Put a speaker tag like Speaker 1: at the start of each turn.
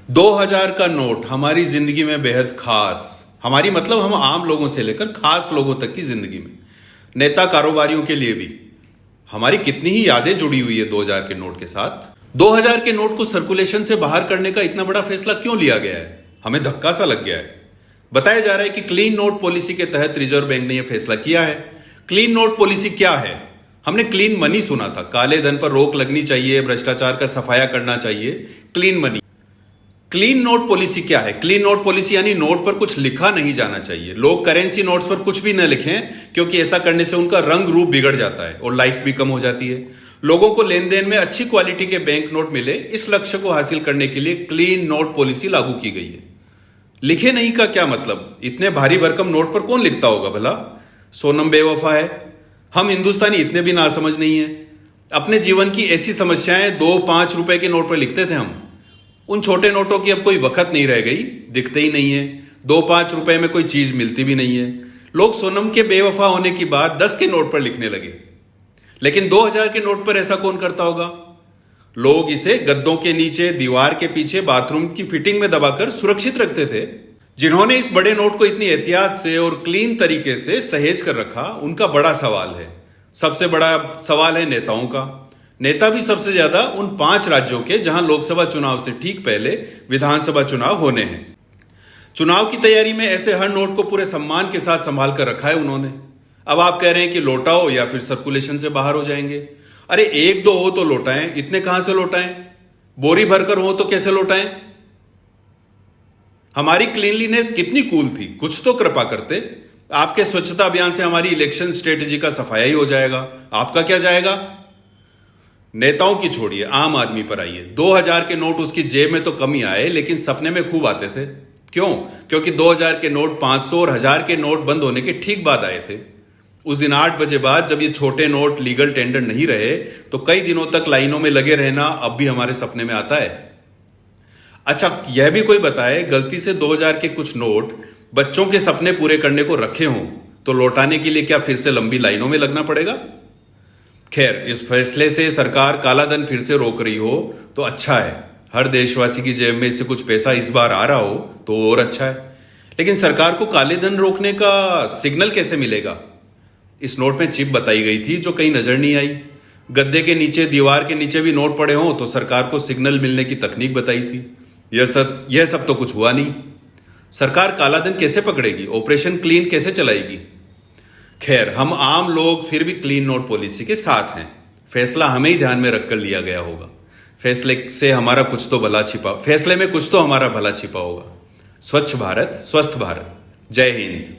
Speaker 1: 2000 का नोट हमारी जिंदगी में बेहद खास, हमारी मतलब हम आम लोगों से लेकर खास लोगों तक की जिंदगी में, नेता कारोबारियों के लिए भी हमारी कितनी ही यादें जुड़ी हुई है 2000 के नोट के साथ। 2000 के नोट को सर्कुलेशन से बाहर करने का इतना बड़ा फैसला क्यों लिया गया है? हमें धक्का सा लग गया है। बताया जा रहा है कि क्लीन नोट पॉलिसी के तहत रिजर्व बैंक ने यह फैसला किया है। क्लीन नोट पॉलिसी क्या है? हमने क्लीन मनी सुना था, काले धन पर रोक लगनी चाहिए, भ्रष्टाचार का सफाया करना चाहिए, clean money. Clean note policy क्या है? क्लीन नोट पॉलिसी यानी नोट पर कुछ लिखा नहीं जाना चाहिए। लोग करेंसी नोट्स पर कुछ भी न लिखें, क्योंकि ऐसा करने से उनका रंग रूप बिगड़ जाता है और लाइफ भी कम हो जाती है। लोगों को लेन देन में अच्छी क्वालिटी के बैंक नोट मिले, इस लक्ष्य को हासिल करने के लिए क्लीन नोट पॉलिसी लागू की गई है। लिखे नहीं का क्या मतलब? इतने भारी भरकम नोट पर कौन लिखता होगा भला? सोनम बेवफा है। हम हिंदुस्तानी इतने भी नासमझ नहीं है। अपने जीवन की ऐसी समस्याएं 2-5 रुपए के नोट पर लिखते थे हम। उन छोटे नोटों की अब कोई वक्त नहीं रह गई, दिखते ही नहीं है। 2-5 रुपए में कोई चीज मिलती भी नहीं है। लोग सोनम के बेवफा होने की बात 10 के नोट पर लिखने लगे, लेकिन 2000 के नोट पर ऐसा कौन करता होगा? लोग इसे गद्दों के नीचे, दीवार के पीछे, बाथरूम की फिटिंग में दबाकर सुरक्षित रखते थे। जिन्होंने इस बड़े नोट को इतनी एहतियात से और क्लीन तरीके से सहेज कर रखा, उनका बड़ा सवाल है। सबसे बड़ा सवाल है नेताओं का। नेता भी सबसे ज्यादा उन 5 राज्यों के जहां लोकसभा चुनाव से ठीक पहले विधानसभा चुनाव होने हैं। चुनाव की तैयारी में ऐसे हर नोट को पूरे सम्मान के साथ संभाल कर रखा है उन्होंने। अब आप कह रहे हैं कि लौटाओ या फिर सर्कुलेशन से बाहर हो जाएंगे। अरे 1-2 हो तो लौटाएं, इतने कहां से लौटाएं? बोरी भरकर हो तो कैसे लौटाएं? हमारी क्लीनलीनेस कितनी कूल थी, कुछ तो कृपा करते। आपके स्वच्छता अभियान से हमारी इलेक्शन स्ट्रेटेजी का सफाया ही हो जाएगा। आपका क्या जाएगा? नेताओं की छोड़िए, आम आदमी पर आइए। 2000 के नोट उसकी जेब में तो कम ही आए, लेकिन सपने में खूब आते थे। क्यों? क्योंकि 2000 के नोट 500 और 1000 के नोट बंद होने के ठीक बाद आए थे। उस दिन 8 बजे बाद जब ये छोटे नोट लीगल टेंडर नहीं रहे, तो कई दिनों तक लाइनों में लगे रहना अब भी हमारे सपने में आता है। अच्छा, यह भी कोई बताए, गलती से 2000 के कुछ नोट बच्चों के सपने पूरे करने को रखे हों, तो लौटाने के लिए क्या फिर से लंबी लाइनों में लगना पड़ेगा? खैर, इस फैसले से सरकार काला धन फिर से रोक रही हो तो अच्छा है। हर देशवासी की जेब में इससे कुछ पैसा इस बार आ रहा हो तो और अच्छा है। लेकिन सरकार को काले धन रोकने का सिग्नल कैसे मिलेगा? इस नोट में चिप बताई गई थी जो कहीं नजर नहीं आई। गद्दे के नीचे, दीवार के नीचे भी नोट पड़े हों तो सरकार को सिग्नल मिलने की तकनीक बताई थी। यह सब तो कुछ हुआ नहीं। सरकार काला धन कैसे पकड़ेगी? ऑपरेशन क्लीन कैसे चलाएगी? खैर, हम आम लोग फिर भी क्लीन नोट पॉलिसी के साथ हैं। फैसला हमें ही ध्यान में रखकर लिया गया होगा। फैसले में कुछ तो हमारा भला छिपा होगा। स्वच्छ भारत, स्वस्थ भारत। जय हिंद।